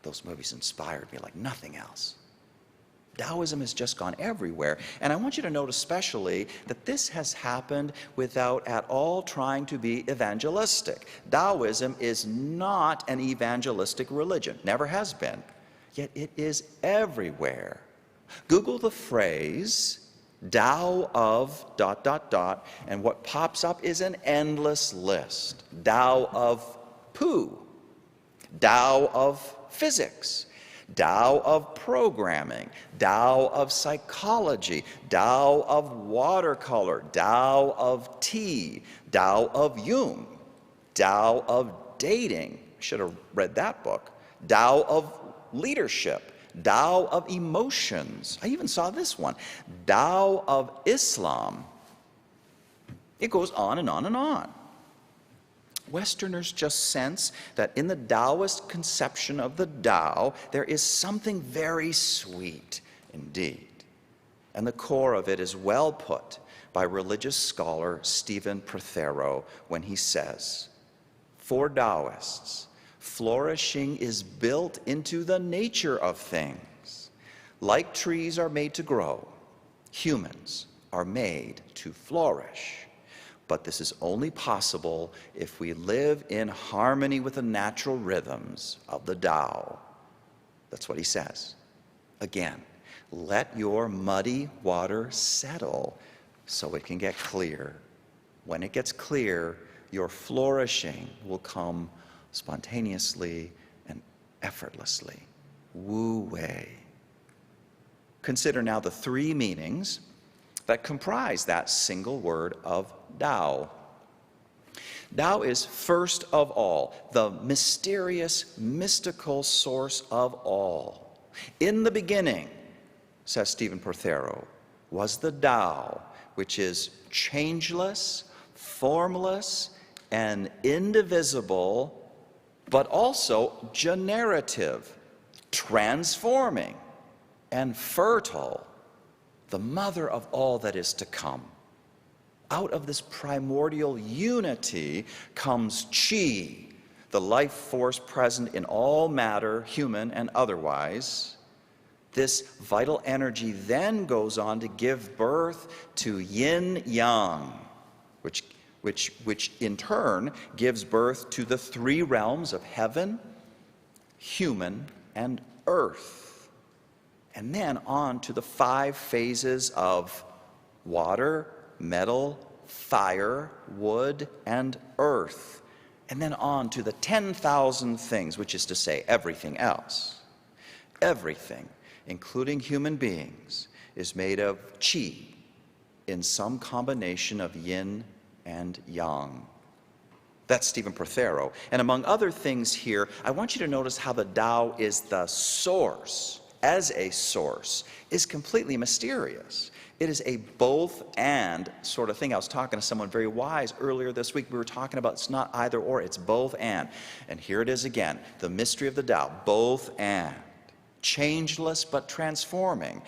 Those movies inspired me like nothing else. Taoism has just gone everywhere, and I want you to note especially that this has happened without at all trying to be evangelistic. Taoism is not an evangelistic religion, never has been, yet it is everywhere. Google the phrase Tao of ... and what pops up is an endless list. Tao of poo, Tao of physics, Tao of programming, Tao of psychology, Tao of watercolor, Tao of tea, Tao of Jung, Tao of dating, should have read that book, Tao of leadership, Tao of emotions. I even saw this one, Tao of Islam. It goes on and on and on. Westerners just sense that in the Taoist conception of the Tao, there is something very sweet indeed. And the core of it is well put by religious scholar Stephen Prothero when he says, for Taoists, flourishing is built into the nature of things. Like trees are made to grow, humans are made to flourish. But this is only possible if we live in harmony with the natural rhythms of the Tao. That's what he says. Again, let your muddy water settle so it can get clear. When it gets clear, your flourishing will come spontaneously and effortlessly. Wu Wei. Consider now the three meanings that comprise that single word of Tao. Tao is first of all the mysterious, mystical source of all. In the beginning, says Stephen Prothero, was the Tao, which is changeless, formless, and indivisible, but also generative, transforming, and fertile, the mother of all that is to come. Out of this primordial unity comes Qi, the life force present in all matter, human and otherwise. This vital energy then goes on to give birth to yin yang, which in turn gives birth to the three realms of heaven, human, and earth. And then on to the 5 phases of water, metal, fire, wood, and earth. And then on to the 10,000 things, which is to say everything else. Everything, including human beings, is made of qi in some combination of yin and yang. That's Stephen Prothero. And among other things here, I want you to notice how the Tao is the source. As a source, is completely mysterious. It is a both and sort of thing. I was talking to someone very wise earlier this week. We were talking about it's not either or, it's both and. And here it is again, the mystery of the Tao, both and. Changeless but transforming,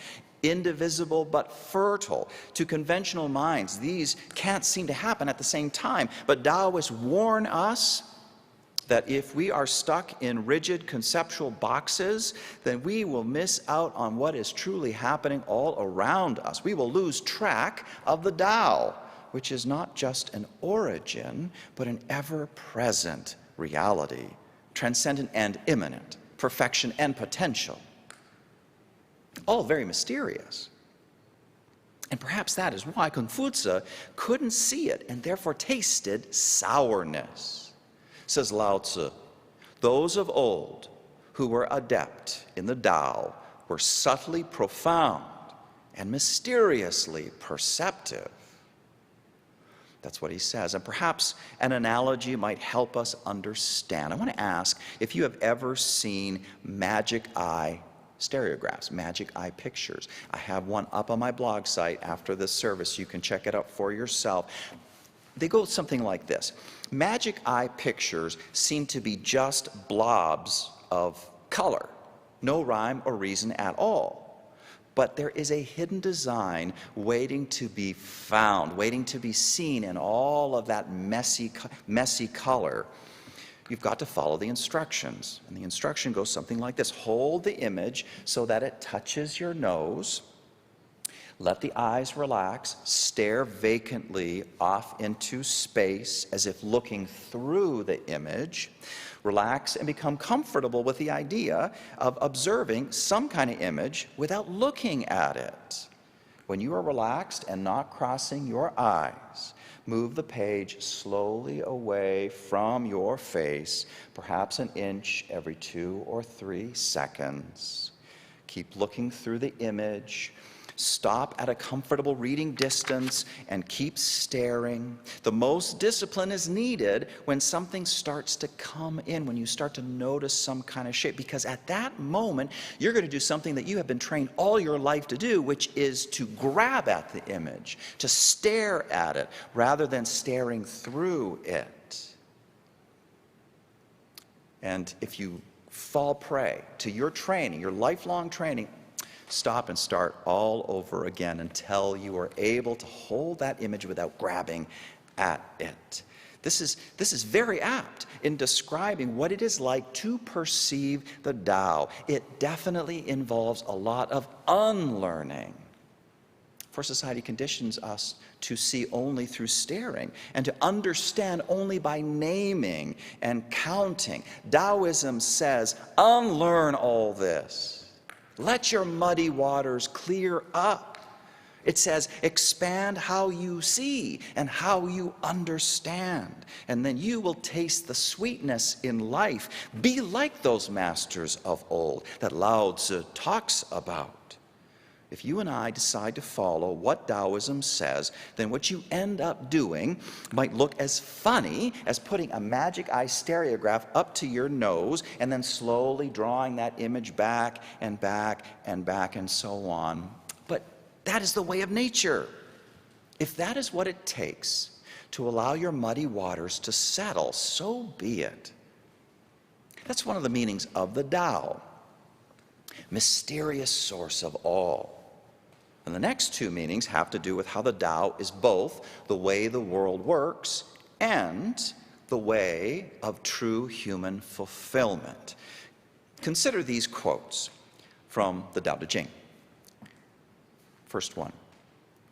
indivisible but fertile. To conventional minds, these can't seem to happen at the same time. But Taoists warn us that if we are stuck in rigid conceptual boxes, then we will miss out on what is truly happening all around us. We will lose track of the Tao, which is not just an origin, but an ever-present reality, transcendent and immanent, perfection and potential. All very mysterious. And perhaps that is why Confucius couldn't see it and therefore tasted sourness. Says Lao Tzu, those of old who were adept in the Tao were subtly profound and mysteriously perceptive. That's what he says. And perhaps an analogy might help us understand. I want to ask if you have ever seen magic eye stereographs, magic eye pictures. I have one up on my blog site after this service. You can check it out for yourself. They go something like this. Magic eye pictures seem to be just blobs of color, no rhyme or reason at all. but there is a hidden design waiting to be found, waiting to be seen in all of that messy color. You've got to follow the instructions. And the instruction goes something like this. Hold the image so that it touches your nose. Let the eyes relax. Stare vacantly off into space as if looking through the image. Relax and become comfortable with the idea of observing some kind of image without looking at it. When you are relaxed and not crossing your eyes, move the page slowly away from your face, perhaps an inch every 2 or 3 seconds. Keep looking through the image. Stop at a comfortable reading distance and keep staring. The most discipline is needed when something starts to come in, when you start to notice some kind of shape, because at that moment, you're going to do something that you have been trained all your life to do, which is to grab at the image, to stare at it, rather than staring through it. And if you fall prey to your training, your lifelong training, stop and start all over again until you are able to hold that image without grabbing at it. This is very apt in describing what it is like to perceive the Tao. It definitely involves a lot of unlearning. For society conditions us to see only through staring and to understand only by naming and counting. Taoism says, unlearn all this. Let your muddy waters clear up. It says, expand how you see and how you understand. And then you will taste the sweetness in life. Be like those masters of old that Lao Tzu talks about. If you and I decide to follow what Taoism says, then what you end up doing might look as funny as putting a magic eye stereograph up to your nose and then slowly drawing that image back and back and back and so on. But that is the way of nature. If that is what it takes to allow your muddy waters to settle, so be it. That's one of the meanings of the Tao. Mysterious source of all. And the next 2 meanings have to do with how the Tao is both the way the world works and the way of true human fulfillment. Consider these quotes from the Tao Te Ching. First one,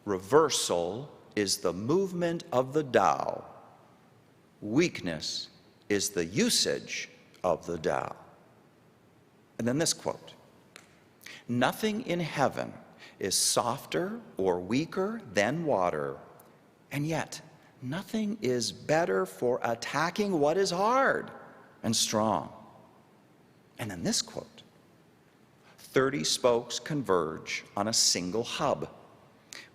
reversal is the movement of the Tao. Weakness is the usage of the Tao. And then this quote, nothing in heaven is softer or weaker than water, and yet nothing is better for attacking what is hard and strong. And then this quote, 30 spokes converge on a single hub,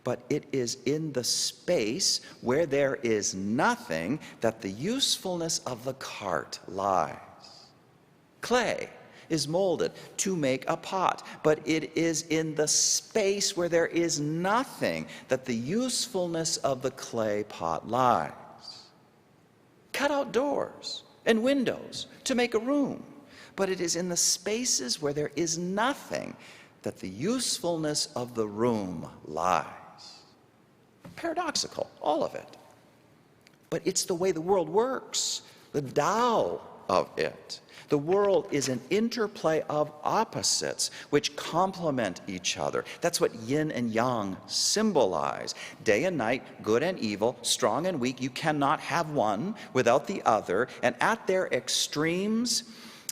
but it is in the space where there is nothing that the usefulness of the cart lies. Clay is molded to make a pot, but it is in the space where there is nothing that the usefulness of the clay pot lies. Cut out doors and windows to make a room, but it is in the spaces where there is nothing that the usefulness of the room lies. Paradoxical, all of it. But it's the way the world works, the Tao of it. The world is an interplay of opposites which complement each other. That's what yin and yang symbolize. Day and night, good and evil, strong and weak. You cannot have one without the other. And at their extremes,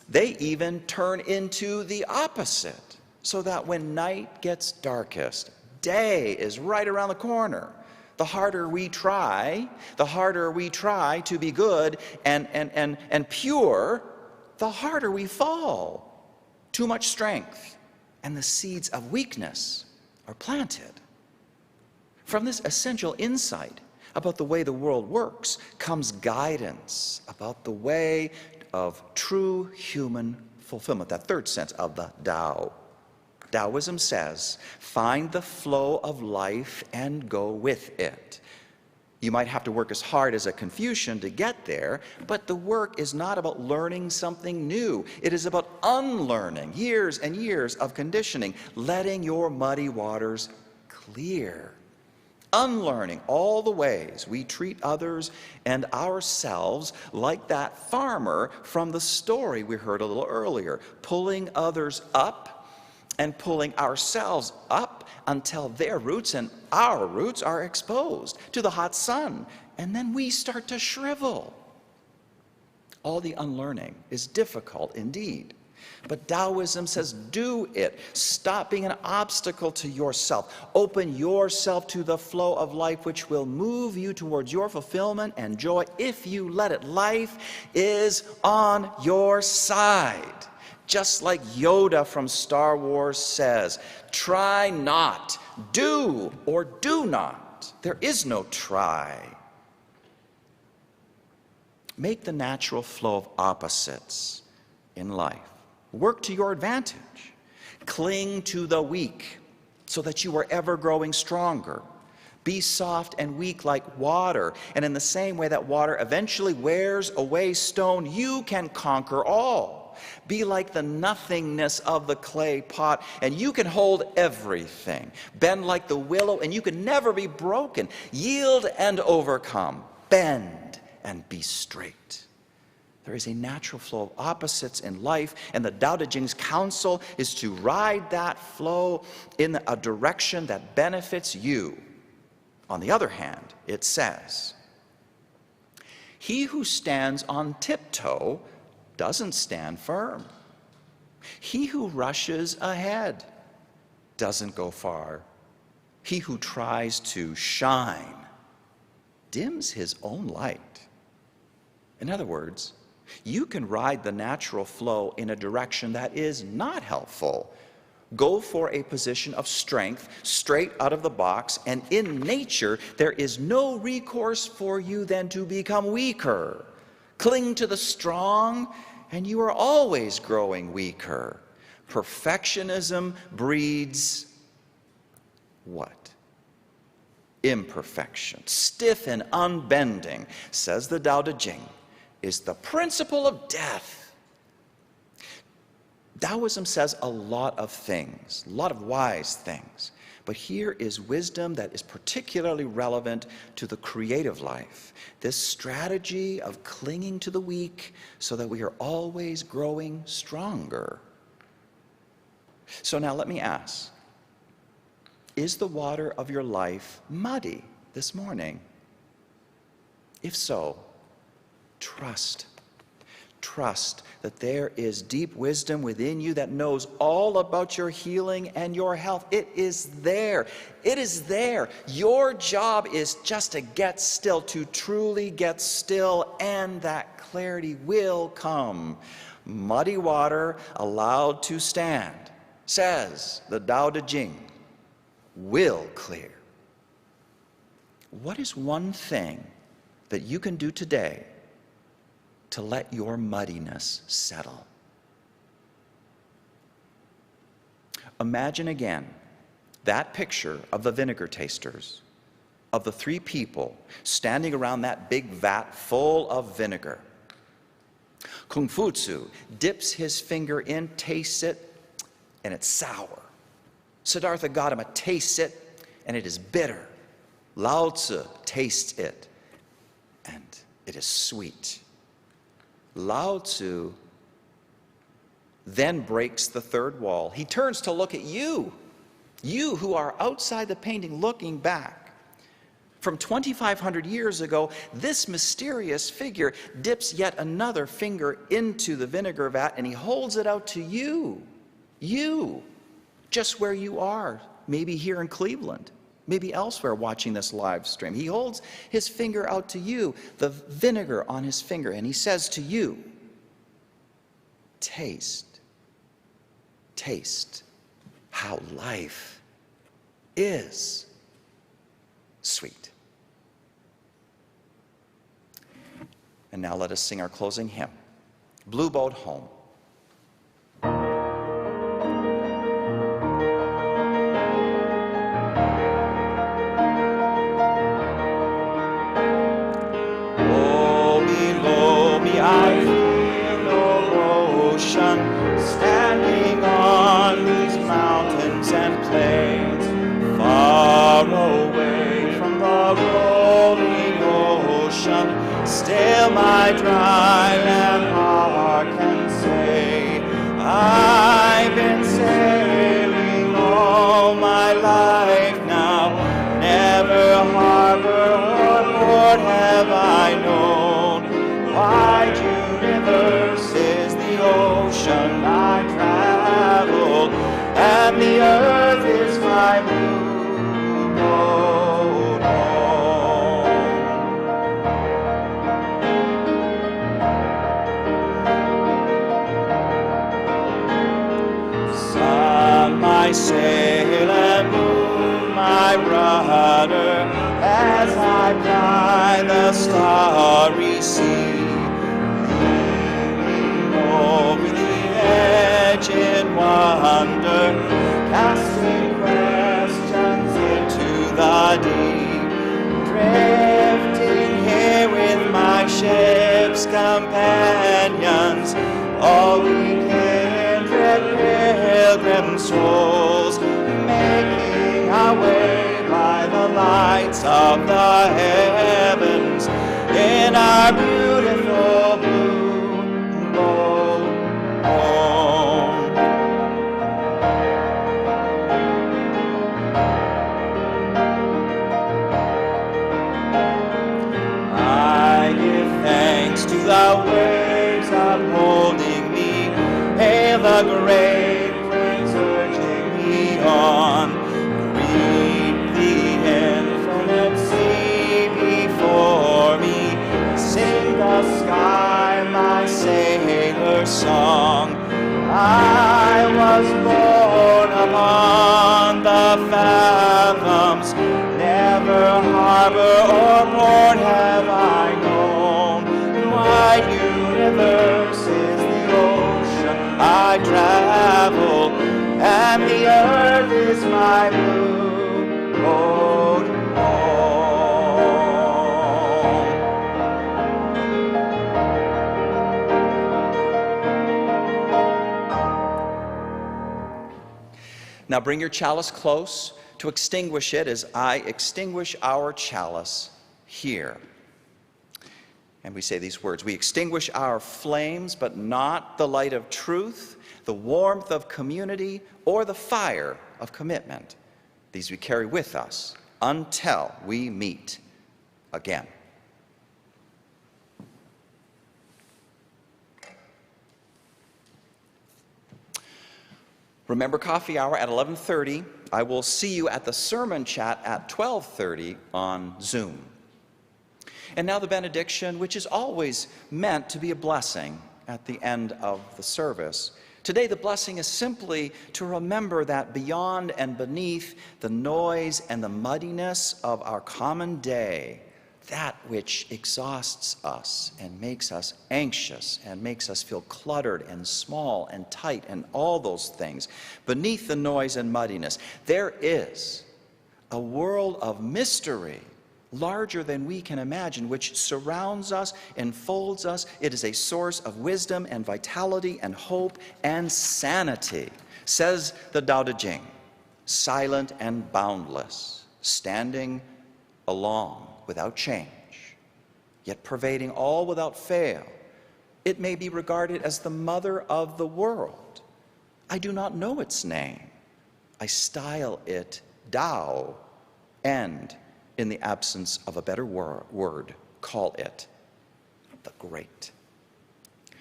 they even turn into the opposite. So that when night gets darkest, day is right around the corner. The harder we try to be good and pure, the harder we fall. Too much strength, and the seeds of weakness are planted. From this essential insight about the way the world works comes guidance about the way of true human fulfillment, that third sense of the Tao. Taoism says, find the flow of life and go with it. You might have to work as hard as a Confucian to get there, but the work is not about learning something new. It is about unlearning years and years of conditioning, letting your muddy waters clear. Unlearning all the ways we treat others and ourselves, like that farmer from the story we heard a little earlier, pulling others up and pulling ourselves up until their roots and our roots are exposed to the hot sun, and then we start to shrivel. All the unlearning is difficult indeed. But Taoism says, do it. Stop being an obstacle to yourself. Open yourself to the flow of life, which will move you towards your fulfillment and joy if you let it. Life is on your side. Just like Yoda from Star Wars says, try not, do or do not. There is no try. Make the natural flow of opposites in life work to your advantage. Cling to the weak so that you are ever growing stronger. Be soft and weak like water, and in the same way that water eventually wears away stone, you can conquer all. Be like the nothingness of the clay pot, and you can hold everything. Bend like the willow, and you can never be broken. Yield and overcome. Bend and be straight. There is a natural flow of opposites in life, and the Tao Te Ching's counsel is to ride that flow in a direction that benefits you. On the other hand, it says, he who stands on tiptoe doesn't stand firm. He who rushes ahead doesn't go far. He who tries to shine dims his own light. In other words, you can ride the natural flow in a direction that is not helpful. Go for a position of strength straight out of the box, and in nature there is no recourse for you than to become weaker. Cling to the strong, and you are always growing weaker. Perfectionism breeds what? Imperfection. Stiff and unbending, says the Tao Te Ching, is the principle of death. Taoism says a lot of things, a lot of wise things, but here is wisdom that is particularly relevant to the creative life. This strategy of clinging to the weak so that we are always growing stronger. So now let me ask, is the water of your life muddy this morning? If so, trust. Trust that there is deep wisdom within you that knows all about your healing and your health. It is there. It is there. Your job is just to get still, to truly get still, and that clarity will come. Muddy water allowed to stand, says the Tao Te Ching, will clear. What is one thing that you can do today to let your muddiness settle? Imagine again that picture of the vinegar tasters, of the three people standing around that big vat full of vinegar. Confucius dips his finger in, tastes it, and it's sour. Siddhartha Gautama tastes it, and it is bitter. Lao Tzu tastes it, and it is sweet. Lao Tzu then breaks the third wall. He turns to look at you who are outside the painting looking back. From 2,500 years ago, this mysterious figure dips yet another finger into the vinegar vat, and he holds it out to you, just where you are, maybe here in Cleveland, maybe elsewhere watching this live stream. He holds his finger out to you, the vinegar on his finger, and he says to you, taste how life is sweet. And now let us sing our closing hymn, Blue Boat Home. while my dry land heart can say, I've been sailing all my life now, never harbor or port have I known. Wide universe is the ocean I travel, and the earth is my blue boat home. Sun, my sail, and moon, my rudder, as I ply the starry sea, leaning over the edge in wonder, casting questions into the deep, drifting here with my ship's companions, all we kindred pilgrim souls, making our way by the lights of the heavens in our beautiful blue boat home. I give thanks to the waves upholding me, hail the great Prince urging me on, read the infinite sea before me, sing the sky my sailor song. I was born upon the fathoms, never harbor or port have I known. Wide universe is the ocean I travel, and the earth is my blue boat home. Now bring your chalice close to extinguish it as I extinguish our chalice here. And we say these words, we extinguish our flames, but not the light of truth, the warmth of community, or the fire of commitment. These we carry with us until we meet again. Remember coffee hour at 11:30. I will see you at the sermon chat at 12:30 on Zoom. And now the benediction, which is always meant to be a blessing at the end of the service. Today the blessing is simply to remember that beyond and beneath the noise and the muddiness of our common day, that which exhausts us and makes us anxious and makes us feel cluttered and small and tight and all those things, beneath the noise and muddiness, there is a world of mystery larger than we can imagine, which surrounds us, enfolds us. It is a source of wisdom and vitality and hope and sanity. Says the Tao Te Ching, silent and boundless, standing alone without change, yet pervading all without fail. It may be regarded as the mother of the world. I do not know its name. I style it Tao, and in the absence of a better word, call it the Great.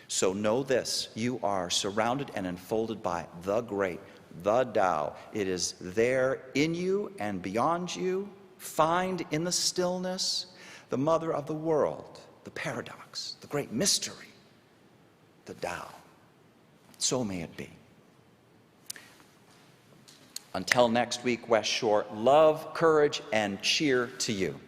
So know this, you are surrounded and enfolded by the Great, the Tao. It is there in you and beyond you. Find in the stillness the mother of the world, the paradox, the great mystery, the Tao. So may it be. Until next week, West Shore, love, courage, and cheer to you.